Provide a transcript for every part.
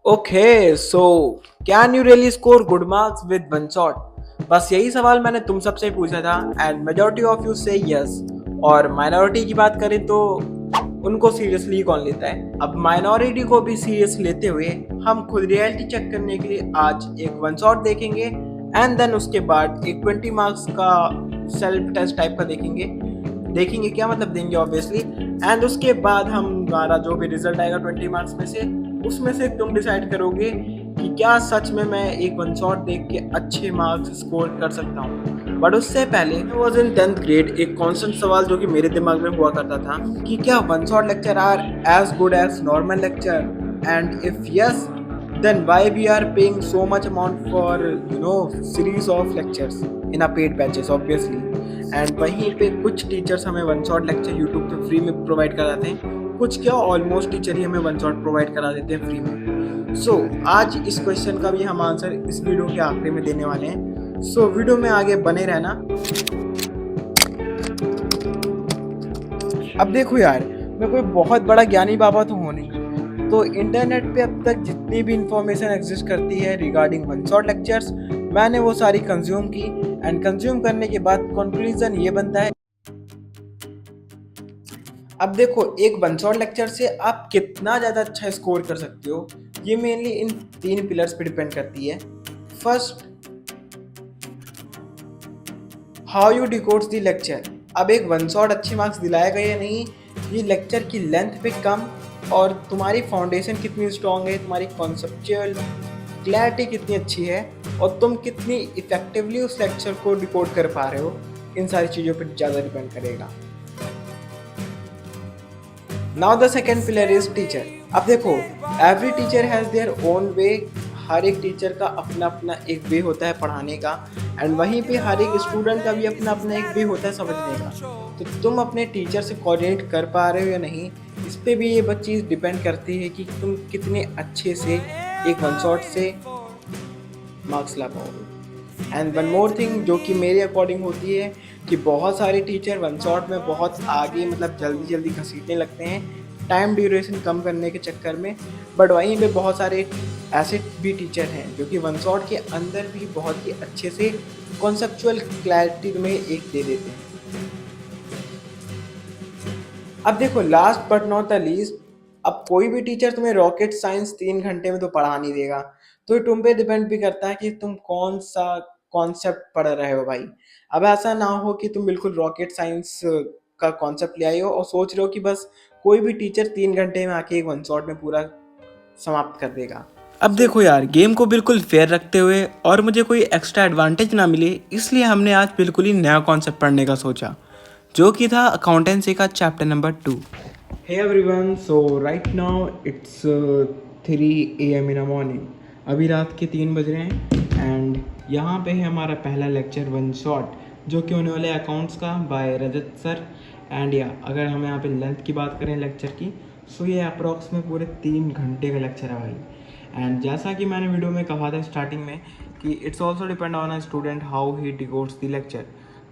Okay so can you really score good marks with one shot. बस यही सवाल मैंने तुम सबसे पूछा था एंड मेजोरिटी ऑफ यू से यस। और माइनॉरिटी की बात करें तो उनको सीरियसली कौन लेता है। अब माइनॉरिटी को भी सीरियस लेते हुए हम खुद रियलिटी चेक करने के लिए आज एक वन शॉट देखेंगे एंड देन उसके बाद एक 20 मार्क्स का सेल्फ टेस्ट टाइप का देखेंगे क्या मतलब देंगे ऑब्वियसली। एंड उसके बाद हमारा जो भी रिजल्ट आएगा 20 मार्क्स में से उसमें से तुम डिसाइड करोगे कि क्या सच में मैं एक वन शॉट देख के अच्छे मार्क्स स्कोर कर सकता हूँ। बट उससे पहले वॉज इन 10th ग्रेड एक कॉन्स्टेंट सवाल जो कि मेरे दिमाग में हुआ करता था कि क्या one shot lecture are as good as normal lecture and if yes then why we are paying so much amount for series of lectures in a paid batches obviously। And वहीं पे कुछ टीचर्स हमें one shot lecture YouTube पे free में provide कराते हैं, कुछ क्या ऑलमोस्ट टीचर ही हमें वन शॉट प्रोवाइड करा देते हैं फ्री में। सो आज इस क्वेश्चन का भी हम आंसर इस वीडियो के आखिरी में देने वाले हैं। सो वीडियो में आगे बने रहना। अब देखो यार, मैं कोई बहुत बड़ा ज्ञानी बाबा तो हूँ नहीं, तो इंटरनेट पे अब तक जितनी भी इंफॉर्मेशन एग्जिस्ट करती है रिगार्डिंग वन शॉट लेक्चर्स मैंने वो सारी कंज्यूम की एंड कंज्यूम करने के बाद कंक्लूजन ये बनता है। अब देखो, एक वन शॉट लेक्चर से आप कितना ज़्यादा अच्छा स्कोर कर सकते हो ये मेनली इन 3 पिलर्स पे डिपेंड करती है। First, how you डिकोड्स the lecture. अब एक वन शॉट अच्छे मार्क्स दिलाएगा या नहीं ये लेक्चर की लेंथ पे कम और तुम्हारी फाउंडेशन कितनी स्ट्रांग है, तुम्हारी कॉन्सेप्चुअल क्लैरिटी कितनी अच्छी है और तुम कितनी इफेक्टिवली उस लेक्चर को डिकोड कर पा रहे हो, इन सारी चीज़ों पर ज़्यादा डिपेंड करेगा। Now the second pillar is teacher. अब देखो, every teacher has their own way. हर एक टीचर का अपना अपना एक वे होता है पढ़ाने का एंड वहीं पे हर एक स्टूडेंट का भी अपना अपना एक वे होता है समझने का। तो तुम अपने टीचर से कोऑर्डिनेट कर पा रहे हो या नहीं, इस पे भी ये चीज़ डिपेंड करती है कि तुम कितने अच्छे से एक वन शॉट से मार्क्स ला पाओगे। एंड वन मोर थिंग जो कि मेरे अकॉर्डिंग होती है कि बहुत सारे टीचर वन शॉट में बहुत आगे मतलब जल्दी जल्दी घसीटने लगते हैं टाइम ड्यूरेशन कम करने के चक्कर में। बट वहीं पे बहुत सारे ऐसे भी टीचर हैं जो कि वन शॉट के अंदर भी बहुत ही अच्छे से कॉन्सेप्चुअल क्लैरिटी तुम्हें एक दे देते हैं। अब देखो, last but not the least, अब कोई भी टीचर तुम्हें रॉकेट साइंस 3 घंटे में तो पढ़ा नहीं देगा, तो ये तुम पे डिपेंड भी करता है कि तुम कौन सा कॉन्सेप्ट पढ़ रहे हो भाई। अब ऐसा ना हो कि तुम बिल्कुल रॉकेट साइंस का कॉन्सेप्ट ले आए हो और सोच रहे हो कि बस कोई भी टीचर 3 घंटे में आके एक वन शॉट में पूरा समाप्त कर देगा। अब देखो यार, गेम को बिल्कुल फेयर रखते हुए और मुझे कोई एक्स्ट्रा एडवांटेज ना मिले इसलिए हमने आज बिल्कुल ही नया कॉन्सेप्ट पढ़ने का सोचा जो कि था अकाउंटेंसी का chapter number 2। Hey everyone, so right now it's 3 AM in the morning. अभी रात के 3 बज रहे हैं एंड यहाँ पे है हमारा पहला लेक्चर वन शॉट जो कि होने वाले अकाउंट्स का बाय रजत सर। एंड या अगर हम यहाँ पे लेंथ की बात करें लेक्चर की, सो ये अप्रॉक्स में पूरे 3 घंटे का लेक्चर है भाई। एंड जैसा कि मैंने वीडियो में कहा था स्टार्टिंग में कि it's also depend on a student how he डिकोड्स the lecture.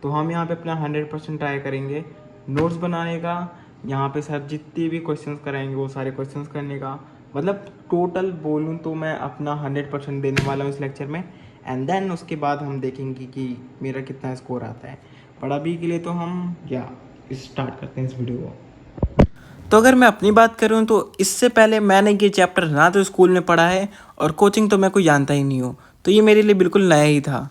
तो हम यहाँ पे अपना 100% ट्राई करेंगे नोट्स बनाने का, यहाँ पे सर जितनी भी क्वेश्चंस कराएंगे वो सारे क्वेश्चंस करने का। मतलब टोटल बोलूँ तो मैं अपना 100% देने वाला हूँ इस लेक्चर में एंड देन उसके बाद हम देखेंगे कि मेरा कितना स्कोर आता है। पर अभी के लिए तो हम स्टार्ट करते हैं इस वीडियो को। तो अगर मैं अपनी बात करूं तो इससे पहले मैंने ये चैप्टर ना तो स्कूल में पढ़ा है और कोचिंग तो मैं कोई जानता ही नहीं हूँ, तो ये मेरे लिए बिल्कुल नया ही था।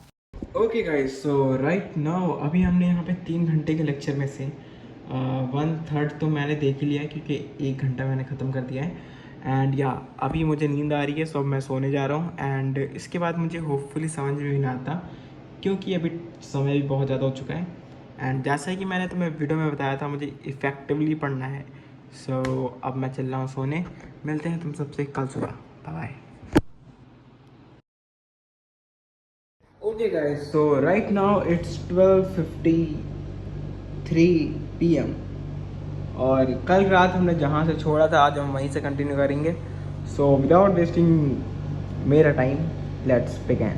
Okay guys, so right now अभी हमने यहाँ पे 3 घंटे के लेक्चर में से 1/3 तो मैंने देख ही लिया है क्योंकि 1 घंटा मैंने ख़त्म कर दिया है। एंड अभी मुझे नींद आ रही है, सो अब मैं सोने जा रहा हूँ एंड इसके बाद मुझे होपफुली समझ में भी ना आता क्योंकि अभी समय भी बहुत ज़्यादा हो चुका है। एंड जैसा कि मैंने तुम्हें वीडियो में बताया था मुझे इफ़ेक्टिवली पढ़ना है। सो अब मैं चल रहा हूँ सोने। मिलते हैं तुम सबसे कल सुबह। Bye bye. Okay guys, so right now it's 12:53 PM और कल रात हमने जहाँ से छोड़ा था आज हम वहीं से कंटिन्यू करेंगे। सो विदाउट वेस्टिंग मेरा टाइम, लेट्स बिगिन।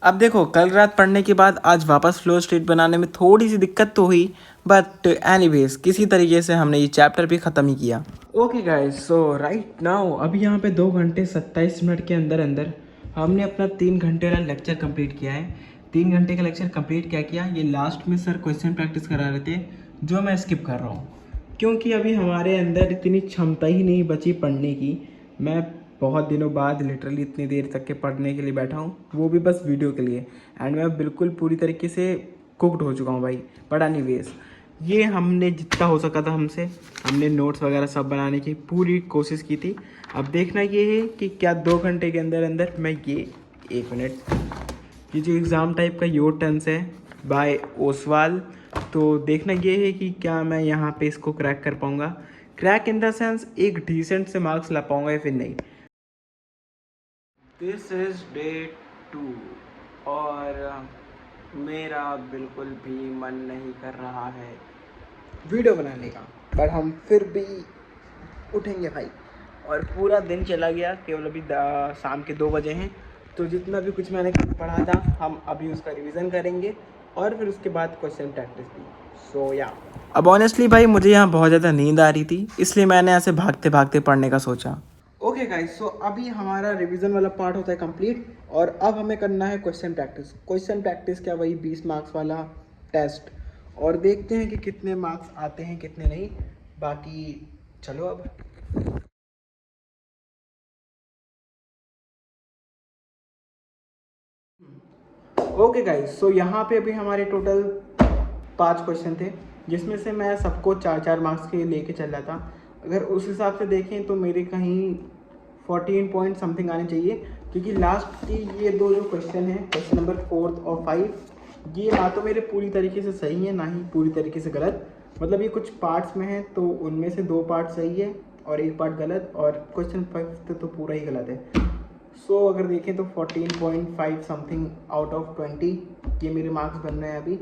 अब देखो, कल रात पढ़ने के बाद आज वापस फ्लो स्टेट बनाने में थोड़ी सी दिक्कत तो हुई, बट एनीवेज किसी तरीके से हमने ये चैप्टर भी ख़त्म ही किया। Okay guys, so right now अभी यहाँ पे 2 घंटे 27 मिनट के अंदर अंदर हमने अपना 3 घंटे वाला लेक्चर कंप्लीट किया है। 3 घंटे का लेक्चर कंप्लीट क्या किया, ये लास्ट में सर क्वेश्चन प्रैक्टिस करा रहे थे जो मैं स्किप कर रहा हूँ, क्योंकि अभी हमारे अंदर इतनी क्षमता ही नहीं बची पढ़ने की। मैं बहुत दिनों बाद लिटरली इतनी देर तक के पढ़ने के लिए बैठा हूँ, वो भी बस वीडियो के लिए, एंड मैं बिल्कुल पूरी तरीके से कुकड हो चुका हूँ भाई। बट एनीवेज, ये हमने जितना हो सका था हमसे, हमने नोट्स वगैरह सब बनाने की पूरी कोशिश की थी। अब देखना ये है कि क्या 2 घंटे के अंदर अंदर मैं ये 1 मिनट, ये जो एग्ज़ाम टाइप का योर टर्न्स है बाय ओसवाल, तो देखना ये है कि क्या मैं यहाँ पे इसको क्रैक कर पाऊँगा, क्रैक इन द सेंस एक डिसेंट से मार्क्स ला पाऊँगा या फिर नहीं। दिस इज़ डे 2 और मेरा बिल्कुल भी मन नहीं कर रहा है वीडियो बनाने का, बट हम फिर भी उठेंगे भाई। और पूरा दिन चला गया, केवल अभी शाम के 2 बजे हैं, तो जितना भी कुछ मैंने पढ़ा था हम अभी उसका रिवीजन करेंगे और फिर उसके बाद क्वेश्चन प्रैक्टिस भी। सो या अब ऑनेस्टली भाई मुझे यहाँ बहुत ज़्यादा नींद आ रही थी, इसलिए मैंने ऐसे भागते भागते पढ़ने का सोचा। ओके गाइस, सो अभी हमारा रिवीजन वाला पार्ट होता है कंप्लीट, और अब हमें करना है क्वेश्चन प्रैक्टिस। क्वेश्चन प्रैक्टिस क्या, वही 20 मार्क्स वाला टेस्ट, और देखते हैं कि कितने मार्क्स आते हैं कितने नहीं। बाकी चलो अब। ओके गाइस, सो यहाँ पे अभी हमारे टोटल 5 क्वेश्चन थे, जिसमें से मैं सबको 4-4 मार्क्स के लेके चल रहा था। अगर उस हिसाब से देखें तो मेरे कहीं 14 पॉइंट समथिंग आने चाहिए, क्योंकि लास्ट की ये 2 जो क्वेश्चन हैं, क्वेश्चन नंबर 4 और 5, ये ना तो मेरे पूरी तरीके से सही है ना ही पूरी तरीके से गलत। मतलब ये कुछ पार्ट्स में है, तो उनमें से 2 पार्ट सही है और 1 पार्ट गलत, और क्वेश्चन 5 तो पूरा ही गलत है। सो अगर देखें तो 14.5 समथिंग आउट ऑफ 20 ये मेरे मार्क्स बन रहे हैं अभी,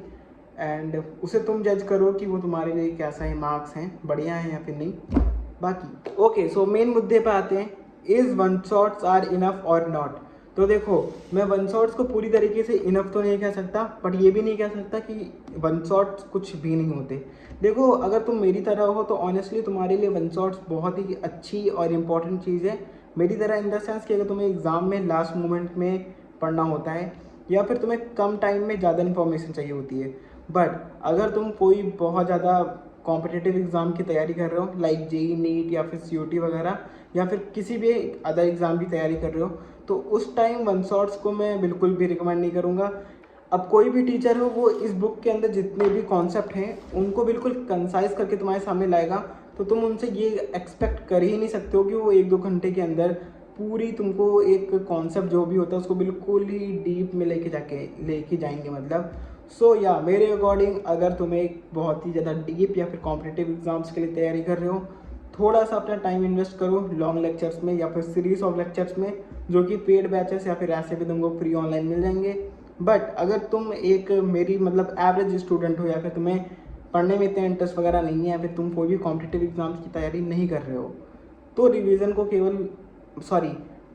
एंड उसे तुम जज करो कि वो तुम्हारे लिए कैसा है, मार्क्स हैं, बढ़िया हैं या फिर नहीं। बाकी ओके, सो मेन मुद्दे पे आते हैं, is one shots are enough और नॉट। तो देखो, मैं वन शॉट्स को पूरी तरीके से इनफ तो नहीं कह सकता, बट ये भी नहीं कह सकता कि वन शॉट्स कुछ भी नहीं होते। देखो, अगर तुम मेरी तरह हो तो ऑनेस्टली तुम्हारे लिए वन शॉट्स बहुत ही अच्छी और इम्पॉर्टेंट चीज़ है। मेरी तरह इन द सेंस कि अगर तुम्हें एग्ज़ाम में लास्ट मोमेंट में पढ़ना होता है, या फिर तुम्हें कम टाइम में ज़्यादा इन्फॉर्मेशन चाहिए होती है। बट अगर तुम कोई बहुत ज़्यादा कॉम्पिटिटिव एग्ज़ाम की तैयारी कर रहे हो, लाइक जेई नीट या फिर सीयूटी वगैरह, या फिर किसी भी अदर एग्ज़ाम की तैयारी कर रहे हो, तो उस टाइम वन शॉट्स को मैं बिल्कुल भी रिकमेंड नहीं करूँगा। अब कोई भी टीचर हो, वो इस बुक के अंदर जितने भी कॉन्सेप्ट हैं उनको बिल्कुल कंसाइज करके तुम्हारे सामने लाएगा, तो तुम उनसे ये एक्सपेक्ट कर ही नहीं सकते हो कि वो 1-2 घंटे के अंदर पूरी तुमको एक कॉन्सेप्ट जो भी होता है उसको बिल्कुल ही डीप में लेके जाएंगे मतलब। सो या मेरे अकॉर्डिंग, अगर तुम एक बहुत ही ज़्यादा डीप या फिर कॉम्पिटिटिव एग्जाम्स के लिए तैयारी कर रहे हो, थोड़ा सा अपना टाइम इन्वेस्ट करो लॉन्ग लेक्चर्स में या फिर सीरीज ऑफ लेक्चर्स में, जो कि पेड बैचेस या फिर ऐसे भी तुमको फ्री ऑनलाइन मिल जाएंगे। बट अगर तुम एक मेरी मतलब एवरेज स्टूडेंट हो, या फिर तुम्हें पढ़ने में इतना इंटरेस्ट वगैरह नहीं है, या फिर तुम कोई भी कॉम्पिटिटिव एग्जाम्स की तैयारी नहीं कर रहे हो, तो रिवीजन को केवल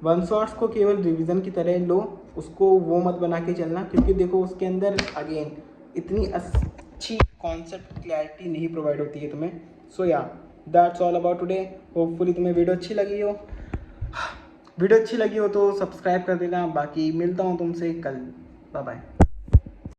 वन शॉट्स को केवल रिवीजन की तरह लो, उसको वो मत बना के चलना, क्योंकि देखो उसके अंदर अगेन इतनी अच्छी कॉन्सेप्ट क्लैरिटी नहीं प्रोवाइड होती है तुम्हें। सो या that's all about today. Hopefully तुम्हें वीडियो अच्छी लगी हो तो सब्सक्राइब कर देना। बाकी मिलता हूँ तुमसे कल। Bye bye.